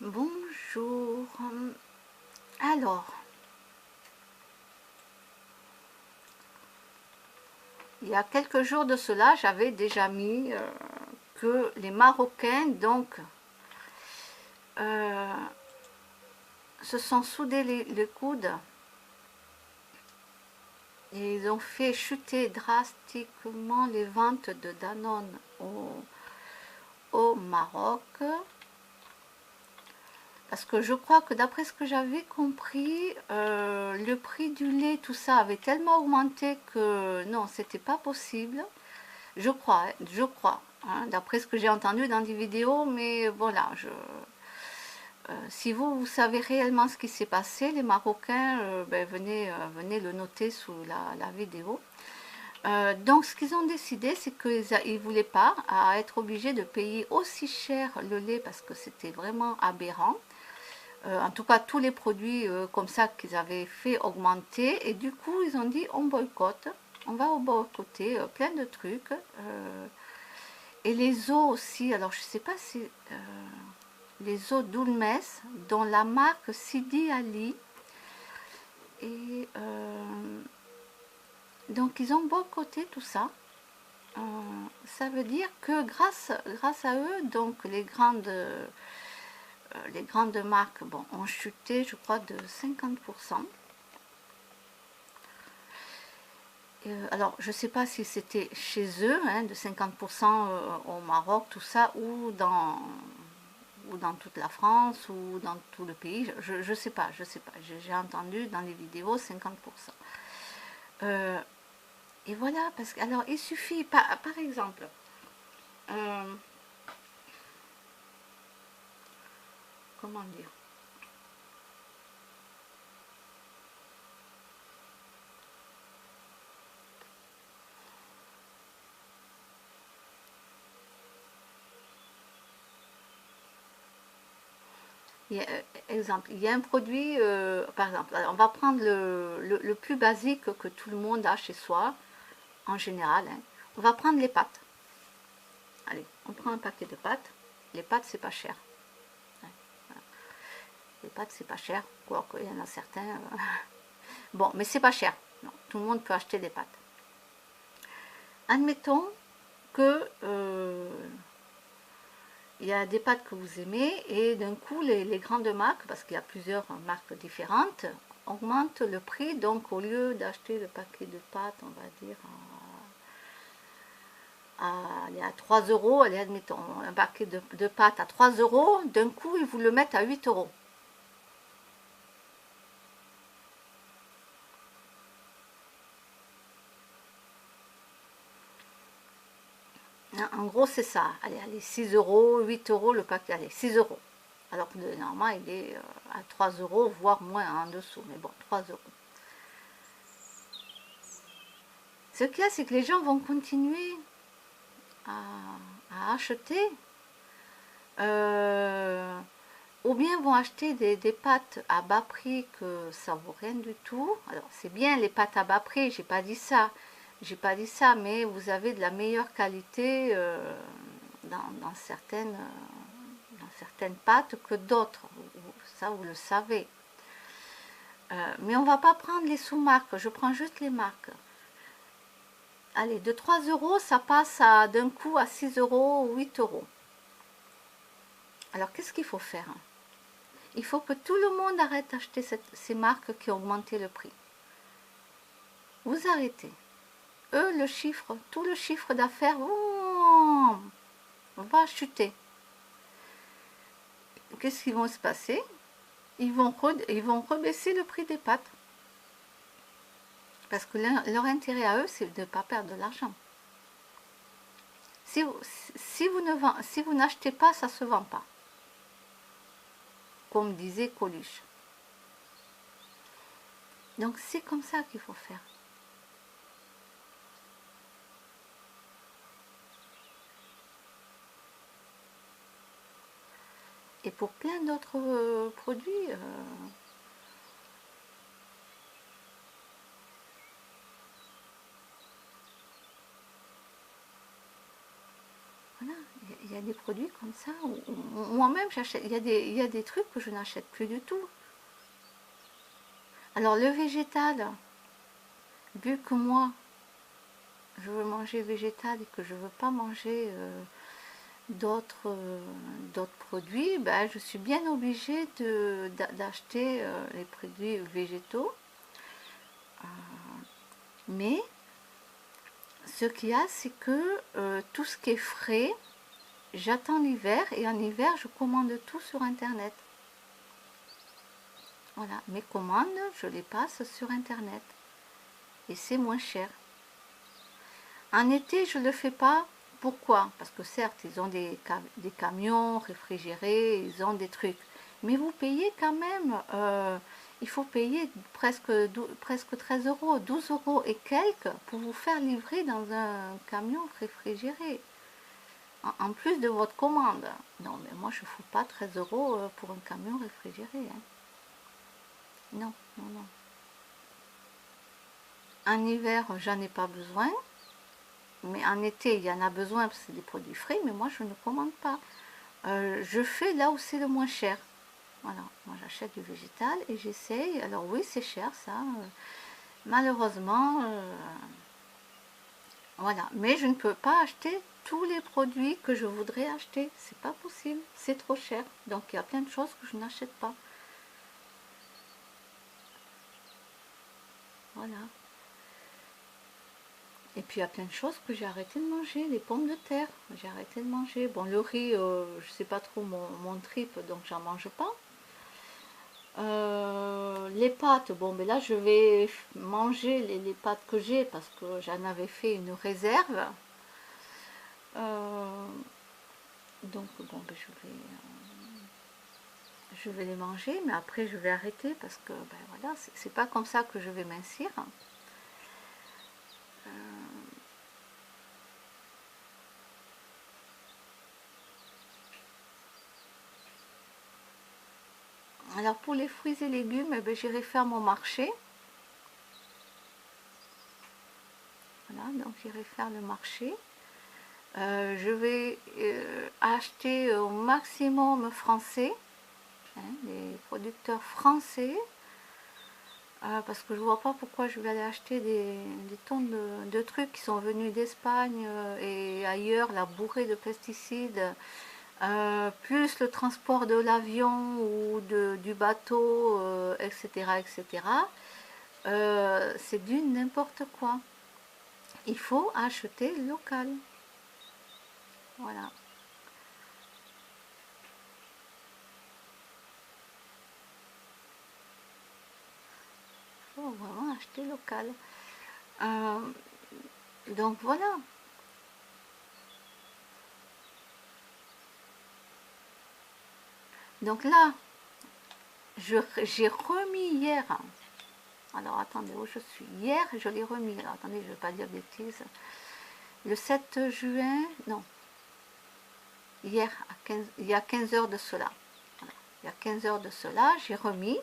Bonjour. Alors, il y a quelques jours de cela, j'avais déjà mis que les Marocains donc se sont soudés les coudes et ils ont fait chuter drastiquement les ventes de Danone au Maroc. Parce que je crois que d'après ce que j'avais compris, le prix du lait, tout ça avait tellement augmenté que non, c'était pas possible. Je crois, hein, d'après ce que j'ai entendu dans des vidéos, mais voilà, si vous savez réellement ce qui s'est passé, les Marocains, venez le noter sous la vidéo. Donc ce qu'ils ont décidé, c'est qu'ils ne voulaient pas être obligés de payer aussi cher le lait parce que c'était vraiment aberrant. En tout cas tous les produits comme ça qu'ils avaient fait augmenter, et du coup ils ont dit on boycotte, on va boycotter plein de trucs, et les eaux aussi. Alors je sais pas si les eaux d'Oulmes dont la marque Sidi Ali, et donc ils ont boycotté tout ça. Ça veut dire que grâce à eux, donc les grandes marques, bon, ont chuté, je crois, de 50%. Alors, je ne sais pas si c'était chez eux, hein, de 50% au Maroc, tout ça, ou dans toute la France, ou dans tout le pays. Je sais pas. J'ai entendu dans les vidéos 50%. Et voilà, parce que, alors, il suffit, par exemple, comment dire, il y a un produit, par exemple, on va prendre le plus basique que tout le monde a chez soi, en général, hein. On va prendre les pâtes. Allez, on prend un paquet de pâtes. Les pâtes, c'est pas cher. Les pâtes, c'est pas cher, quoique il y en a certains. Bon, mais c'est pas cher. Non, tout le monde peut acheter des pâtes. Admettons que il y a des pâtes que vous aimez, et d'un coup les grandes marques, parce qu'il y a plusieurs marques différentes, augmentent le prix. Donc au lieu d'acheter le paquet de pâtes, on va dire à 3 euros, allez, admettons un paquet de pâtes à 3 euros, d'un coup ils vous le mettent à 8 euros. En gros, c'est ça. Allez, 6 euros, 8 euros le paquet. Allez, 6 euros. Alors que normalement, il est à 3 euros, voire moins en dessous. Mais bon, 3 euros. Ce qu'il y a, c'est que les gens vont continuer à acheter. Ou bien vont acheter des pâtes à bas prix que ça vaut rien du tout. Alors, c'est bien les pâtes à bas prix, j'ai pas dit ça. J'ai pas dit ça, mais vous avez de la meilleure qualité dans certaines pâtes que d'autres. Ça, vous le savez. Mais on va pas prendre les sous-marques, je prends juste les marques. Allez, de 3 euros, ça passe d'un coup à 6 euros ou 8 euros. Alors, qu'est-ce qu'il faut faire? Il faut que tout le monde arrête d'acheter ces marques qui ont augmenté le prix. Vous arrêtez. Eux, tout le chiffre d'affaires va chuter. Qu'est-ce qui va se passer? Ils vont rebaisser le prix des pâtes. Parce que leur intérêt à eux, c'est de ne pas perdre de l'argent. Si vous n'achetez pas, ça ne se vend pas. Comme disait Coluche. Donc c'est comme ça qu'il faut faire. Et pour plein d'autres produits, voilà, il y a des produits comme ça, moi-même j'achète, il y a des trucs que je n'achète plus du tout. Alors le végétal, vu que moi, je veux manger végétal et que je ne veux pas manger d'autres produits, ben, je suis bien obligée d'acheter les produits végétaux. Mais ce qu'il y a, c'est que tout ce qui est frais, j'attends l'hiver et en hiver, je commande tout sur Internet. Voilà, mes commandes, je les passe sur Internet et c'est moins cher. En été, je ne le fais pas. Pourquoi? Parce que certes, ils ont des camions réfrigérés, ils ont des trucs. Mais vous payez quand même, il faut payer presque 13 euros, 12 euros et quelques pour vous faire livrer dans un camion réfrigéré. En plus de votre commande. Non, mais moi je ne fous pas 13 euros pour un camion réfrigéré. Hein. Non, non, non. En hiver, j'en ai pas besoin. Mais en été, il y en a besoin parce que c'est des produits frais, mais moi je ne commande pas. Je fais là où c'est le moins cher. Voilà, moi j'achète du végétal et j'essaye. Alors oui, c'est cher ça. Malheureusement, voilà. Mais je ne peux pas acheter tous les produits que je voudrais acheter. C'est pas possible. C'est trop cher. Donc il y a plein de choses que je n'achète pas. Voilà. Et puis il y a plein de choses que j'ai arrêté de manger, les pommes de terre, j'ai arrêté de manger. Bon, le riz, je sais pas trop mon trip, donc j'en mange pas. Les pâtes, bon, mais là je vais manger les pâtes que j'ai parce que j'en avais fait une réserve. Donc bon, ben, je vais les manger, mais après je vais arrêter parce que ben voilà, c'est pas comme ça que je vais mincir. Alors pour les fruits et légumes, eh ben, j'irai faire mon marché. Voilà, donc j'irai faire le marché. Je vais acheter au maximum français, hein, les producteurs français, parce que je vois pas pourquoi je vais aller acheter des tonnes de trucs qui sont venus d'Espagne et ailleurs, la bourrée de pesticides, plus le transport de l'avion ou du bateau, etc. etc. C'est du n'importe quoi. Il faut acheter local. Voilà. Il faut vraiment acheter local. Donc voilà. Donc là, j'ai remis hier. Alors attendez, où je suis? Hier, je l'ai remis. Alors attendez, je ne vais pas dire bêtises. Le 7 juin, non. Hier, il y a 15 heures de cela. Voilà. Il y a 15 heures de cela, j'ai remis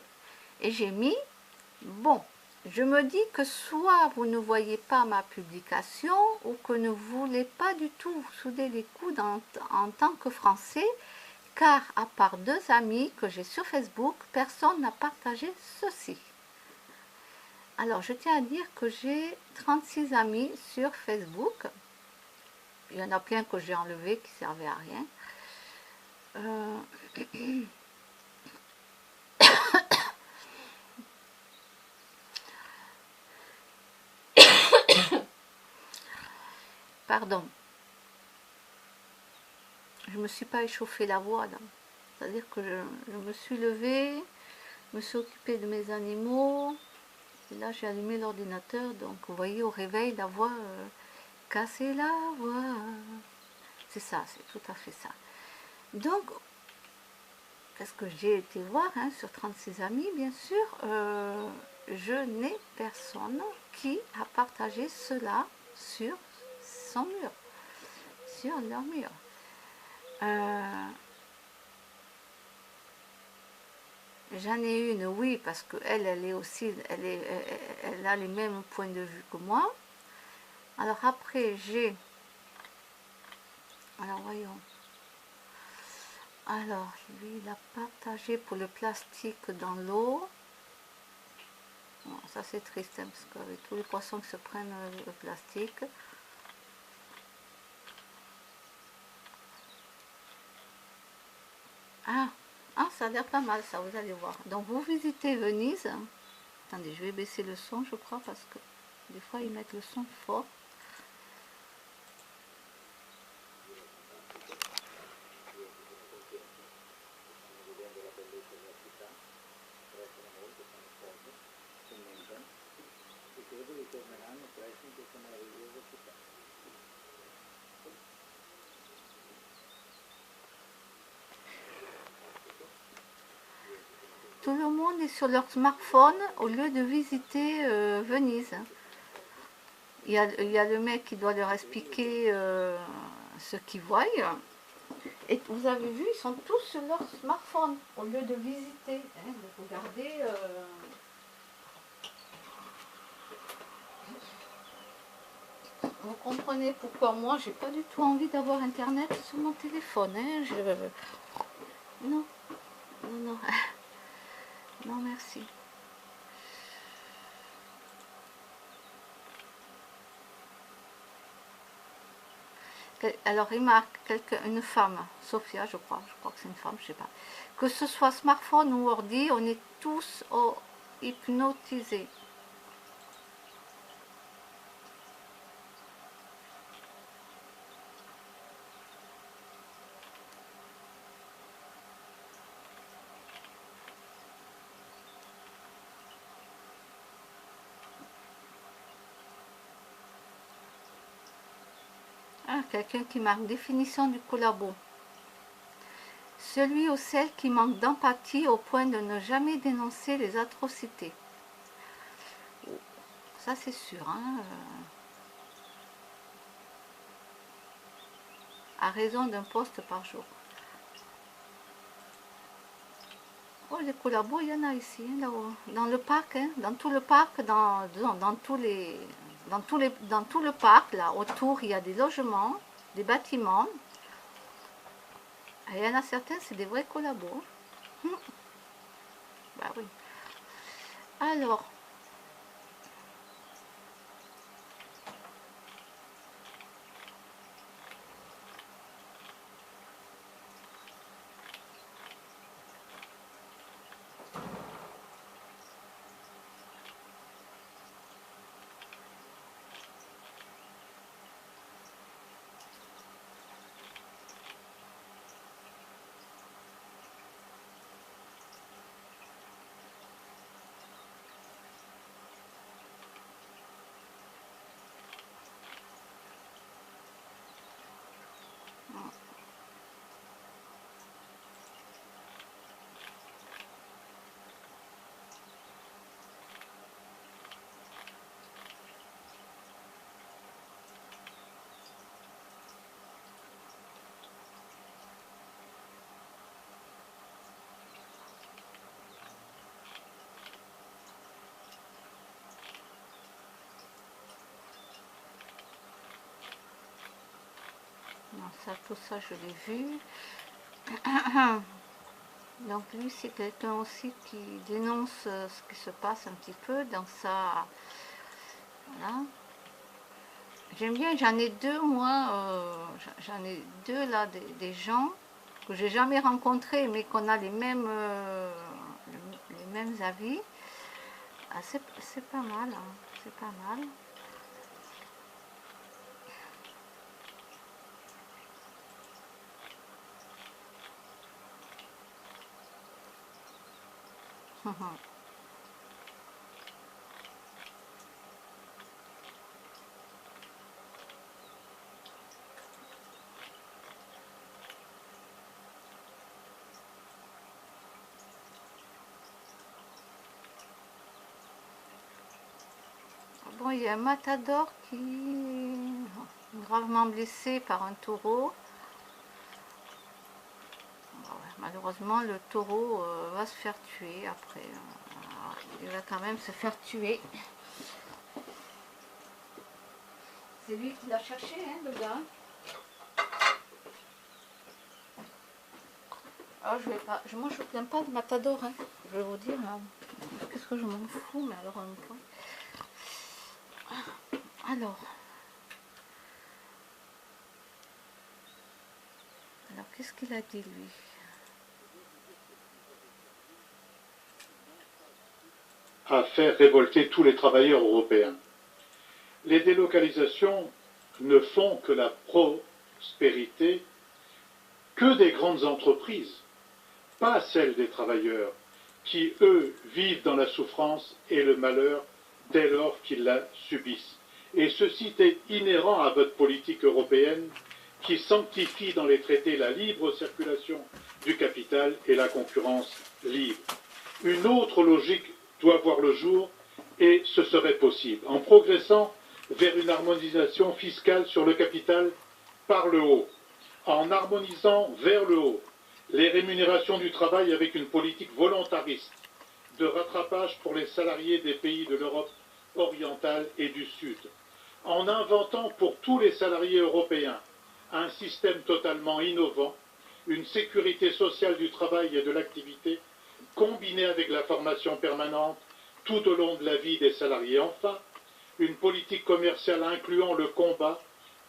et j'ai mis, bon, je me dis que soit vous ne voyez pas ma publication ou que ne voulez pas du tout vous souder les coudes en tant que Français, car à part 2 amis que j'ai sur Facebook, personne n'a partagé ceci. Alors, je tiens à dire que j'ai 36 amis sur Facebook. Il y en a plein que j'ai enlevés qui ne servaient à rien. Pardon. Je ne me suis pas échauffé la voix là. C'est-à-dire que je me suis levée, je me suis occupée de mes animaux. Et là, j'ai allumé l'ordinateur. Donc, vous voyez, au réveil, la voix casser la voix. C'est ça, c'est tout à fait ça. Donc, qu'est-ce que j'ai été voir hein, sur 36 amis, bien sûr, je n'ai personne qui a partagé cela sur son mur, sur leur mur. J'en ai une, oui, parce qu'elle, elle est aussi, elle a les mêmes points de vue que moi. Alors après, j'ai, alors voyons, Alors, lui, il a partagé pour le plastique dans l'eau. Bon, ça c'est triste, hein, parce qu'avec tous les poissons qui se prennent le plastique. Ah, ah, ça a l'air pas mal, ça, vous allez voir. Donc, vous visitez Venise. Attendez, je vais baisser le son, je crois, parce que des fois, ils mettent le son fort. Tout le monde est sur leur smartphone au lieu de visiter Venise. Il y a le mec qui doit leur expliquer ce qu'ils voient. Et vous avez vu, ils sont tous sur leur smartphone au lieu de visiter, hein, de regarder. Vous comprenez pourquoi moi, j'ai pas du tout envie d'avoir internet sur mon téléphone. Hein, non, non, non, non, merci. Alors, il marque une femme, Sophia, je crois que c'est une femme, je sais pas. Que ce soit smartphone ou ordi, on est tous hypnotisés. Ah, quelqu'un qui marque définition du collabo. Celui ou celle qui manque d'empathie au point de ne jamais dénoncer les atrocités. Ça c'est sûr, hein, à raison d'un poste par jour. Oh, les collabos, il y en a ici, hein, là-haut. Dans le parc, hein, dans tout le parc, dans tout le parc, là, autour, il y a des logements, des bâtiments. Et il y en a certains, c'est des vrais collabos. Bah oui. Alors, non, ça, tout ça, je l'ai vu. Donc lui, c'est quelqu'un aussi qui dénonce ce qui se passe un petit peu dans sa... Voilà. J'aime bien, j'en ai deux, moi, j'en ai deux là, des gens que j'ai jamais rencontrés, mais qu'on a les mêmes avis. Ah, c'est pas mal, hein, c'est pas mal. Bon, il y a un matador qui est gravement blessé par un taureau. Malheureusement, le taureau va se faire tuer après. Il va quand même se faire tuer. C'est lui qui l'a cherché, hein, le gars. Alors, je vais pas, moi je ne plains pas de Matador, hein. Je vais vous dire, hein. Qu'est-ce que je m'en fous, mais alors en même temps. Alors qu'est-ce qu'il a dit lui? À faire révolter tous les travailleurs européens. Les délocalisations ne font que la prospérité que des grandes entreprises, pas celle des travailleurs, qui, eux, vivent dans la souffrance et le malheur dès lors qu'ils la subissent. Et ceci est inhérent à votre politique européenne qui sanctifie dans les traités la libre circulation du capital et la concurrence libre. Une autre logique doit voir le jour et ce serait possible en progressant vers une harmonisation fiscale sur le capital par le haut, en harmonisant vers le haut les rémunérations du travail avec une politique volontariste de rattrapage pour les salariés des pays de l'Europe orientale et du Sud, en inventant pour tous les salariés européens un système totalement innovant, une sécurité sociale du travail et de l'activité, combinée avec la formation permanente tout au long de la vie des salariés. Enfin, une politique commerciale incluant le combat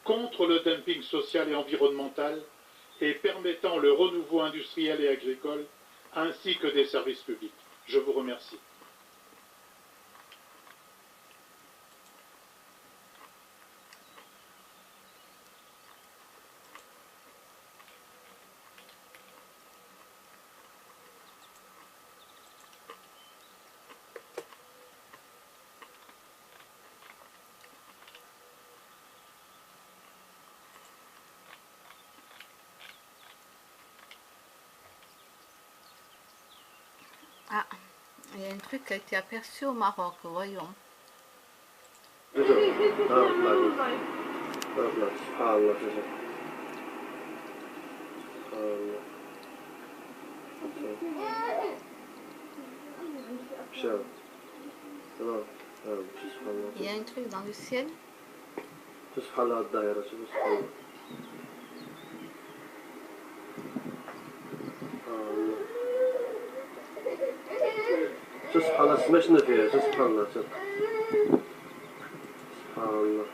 contre le dumping social et environnemental et permettant le renouveau industriel et agricole, ainsi que des services publics. Je vous remercie. Ah, il y a un truc qui a été aperçu au Maroc, voyons. Il y a un truc dans le ciel. سبحان الله سمعنا فيها سبحان الله سبحان الله.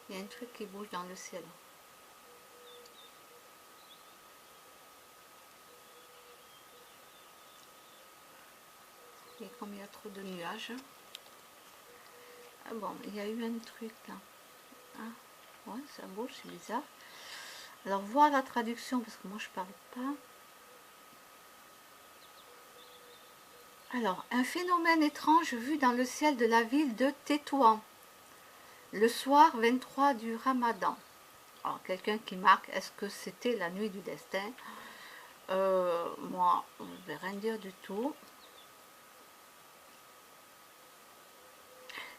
Il y a un truc qui bouge dans le ciel. Et comme il y a trop de nuages. Ah bon, il y a eu un truc là. Ah, ouais, ça bouge, c'est bizarre. Alors, voir la traduction, parce que moi je parle pas. Alors, un phénomène étrange vu dans le ciel de la ville de Tétouan, le soir 23 du Ramadan. Alors, quelqu'un qui marque, est-ce que c'était la nuit du destin? Moi, je ne vais rien dire du tout.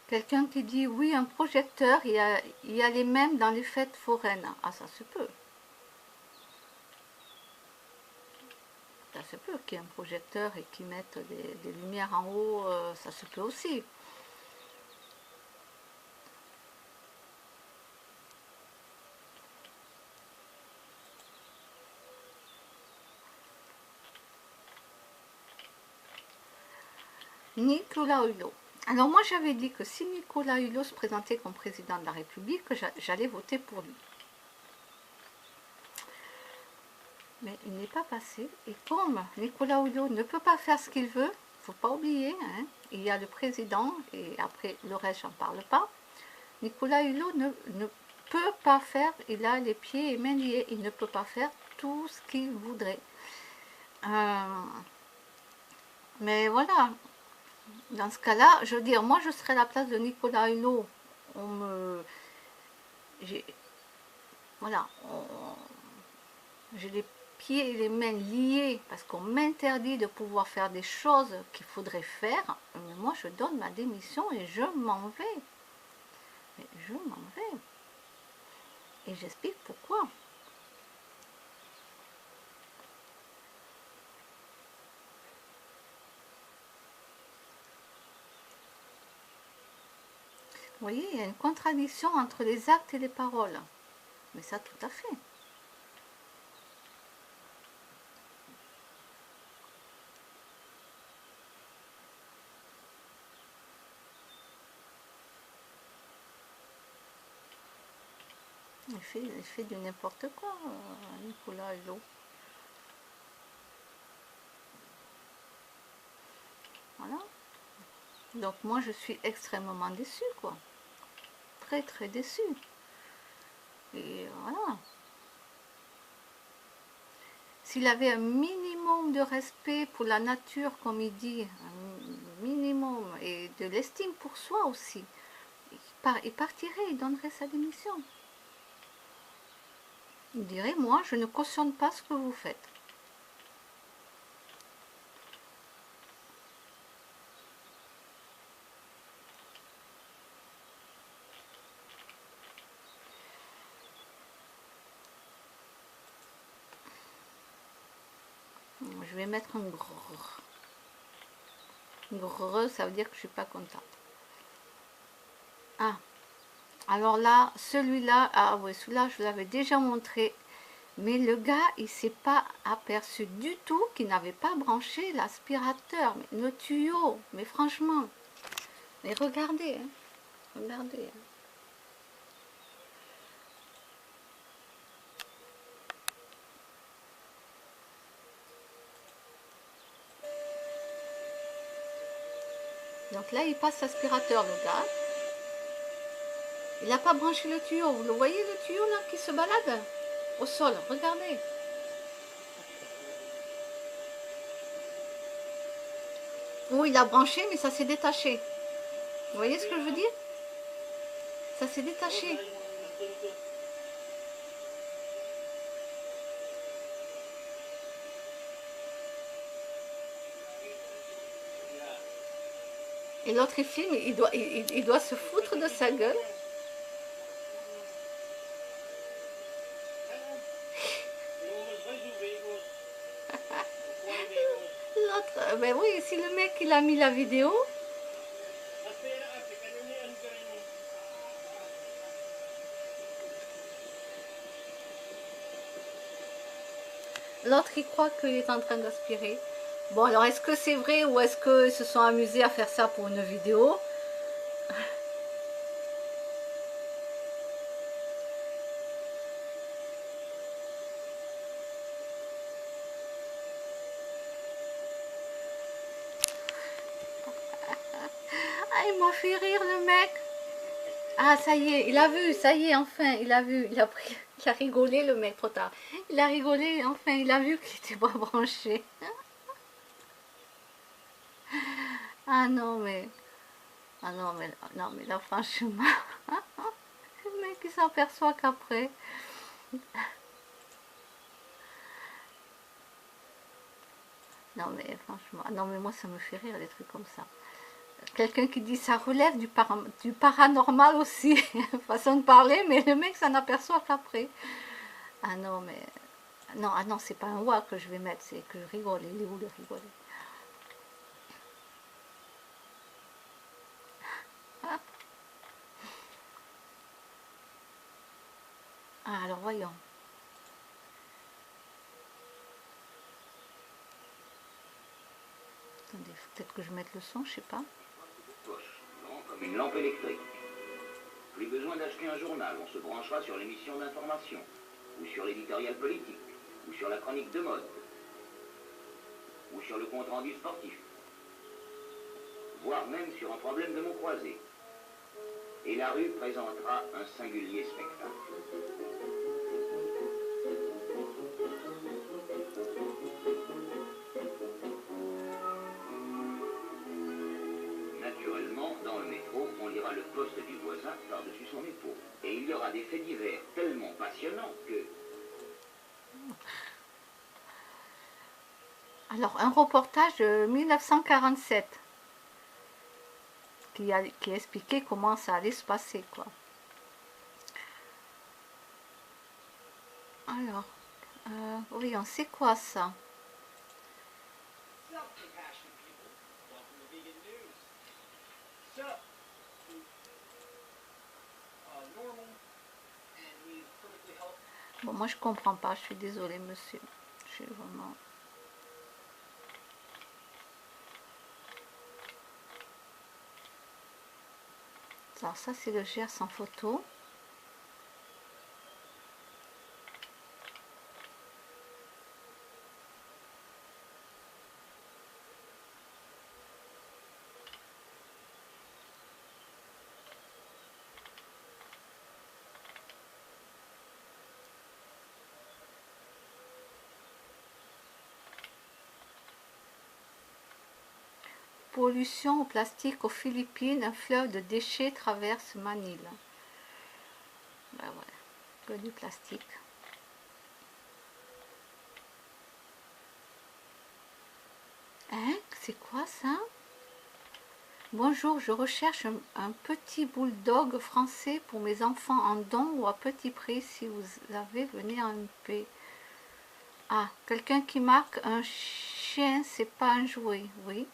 Quelqu'un qui dit, oui, un projecteur, il y a les mêmes dans les fêtes foraines. Ah, ça se peut. Ça se peut qu'il y ait un projecteur et qu'ils mettent des lumières en haut, ça se peut aussi. Nicolas Hulot. Alors moi j'avais dit que si Nicolas Hulot se présentait comme président de la République, j'allais voter pour lui. Mais il n'est pas passé. Et comme Nicolas Hulot ne peut pas faire ce qu'il veut, il ne faut pas oublier, hein, il y a le président et après le reste, j'en parle pas. Nicolas Hulot ne peut pas faire, il a les pieds et mains liés, il ne peut pas faire tout ce qu'il voudrait. Mais voilà, dans ce cas-là, je veux dire, moi je serais à la place de Nicolas Hulot. Voilà, j'ai les pieds et les mains liés parce qu'on m'interdit de pouvoir faire des choses qu'il faudrait faire. Mais moi je donne ma démission et je m'en vais. Mais je m'en vais. Et j'explique pourquoi. Vous voyez, il y a une contradiction entre les actes et les paroles. Mais ça, tout à fait. Il fait du n'importe quoi, Nicolas Hulot. Voilà. Donc moi je suis extrêmement déçue, quoi. Très très déçue. Et voilà. S'il avait un minimum de respect pour la nature, comme il dit, un minimum, et de l'estime pour soi aussi, il partirait, il donnerait sa démission. Il dirait, moi, je ne cautionne pas ce que vous faites. Je vais mettre un grrr. Grrr, ça veut dire que je ne suis pas contente. Ah, alors là, celui-là, ah oui, celui-là, je l'avais déjà montré. Mais le gars, il ne s'est pas aperçu du tout qu'il n'avait pas branché l'aspirateur, le tuyau. Mais franchement, mais regardez, hein, regardez. Hein. Donc là, il passe l'aspirateur, le gars. Il n'a pas branché le tuyau. Vous le voyez, le tuyau là qui se balade au sol. Regardez. Ou il a branché, mais ça s'est détaché. Vous voyez ce que je veux dire? Ça s'est détaché. Et l'autre, il filme, il doit se foutre de sa gueule. L'autre, ben oui, si le mec, il a mis la vidéo, l'autre, il croit qu'il est en train d'aspirer. Bon, alors, est-ce que c'est vrai ou est-ce qu'ils se sont amusés à faire ça pour une vidéo? Ah, il m'a fait rire, le mec. Ah, ça y est, il a vu, ça y est, enfin, il a vu. Il a rigolé, le mec, trop tard. Il a rigolé, enfin, il a vu qu'il était pas branché. Ah non, mais... Ah non, mais, non, mais là, franchement... Le mec, il s'aperçoit qu'après... Non, mais franchement... Non, mais moi, ça me fait rire, des trucs comme ça. Quelqu'un qui dit ça relève du paranormal aussi, façon de parler, mais le mec s'en aperçoit qu'après. Ah non, mais... Non, ah non, c'est pas un wa que je vais mettre, c'est que je rigole. Il est où le rigoler? Ah, alors voyons. Attendez, peut-être que je mette le son, je sais pas. Comme une lampe électrique. Plus besoin d'acheter un journal, on se branchera sur l'émission d'information, ou sur l'éditorial politique, ou sur la chronique de mode, ou sur le compte-rendu sportif, voire même sur un problème de mots croisés. Et la rue présentera un singulier spectacle. Naturellement, dans le métro, on lira le poste du voisin par-dessus son épaule. Et il y aura des faits divers tellement passionnants que... Alors, un reportage de 1947 qui expliquait comment ça allait se passer, quoi. Alors, voyons, c'est quoi ça? Bon, moi je comprends pas, je suis désolée, monsieur. Je suis vraiment... Alors ça, c'est le Gers en photo. pollution au plastique aux Philippines, un fleuve de déchets traverse Manille. Ben ouais, que du plastique. Hein? C'est quoi ça? Bonjour, je recherche un petit bulldog français pour mes enfants en don ou à petit prix si vous avez, venez en paix. Ah, quelqu'un qui marque un chien, c'est pas un jouet, oui.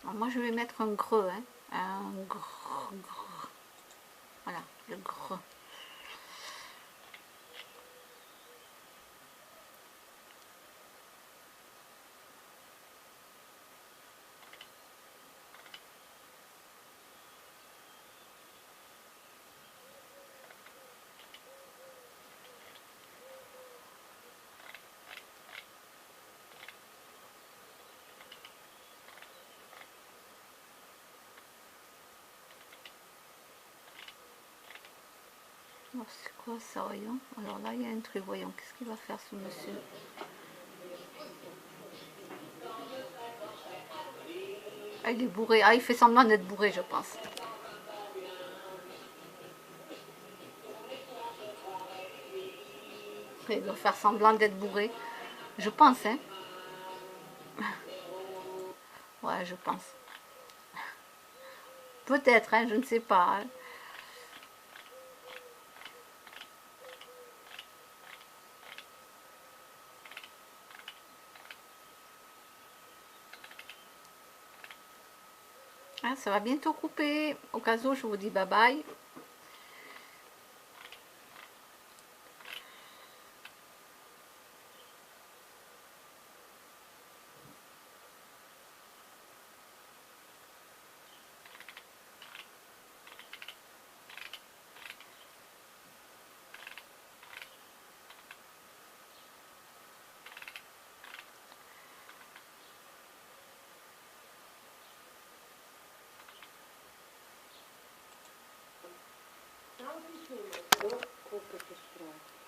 Alors moi je vais mettre un greu, hein. Un greu. Voilà, le greu. Oh, c'est quoi ça, voyons? Alors là, il y a un truc, voyons. Qu'est-ce qu'il va faire ce monsieur? Ah, il est bourré. Ah, il fait semblant d'être bourré, je pense. Il doit faire semblant d'être bourré. Je pense, hein. Ouais, je pense. Peut-être, hein, je ne sais pas. Hein. Ah, ça va bientôt couper. Au cas où, je vous dis bye bye.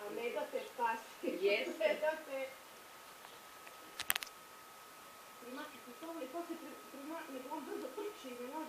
A me da te passi. Yes. Da te. Prima che tu le cose prima ne buon brzo pricine, no?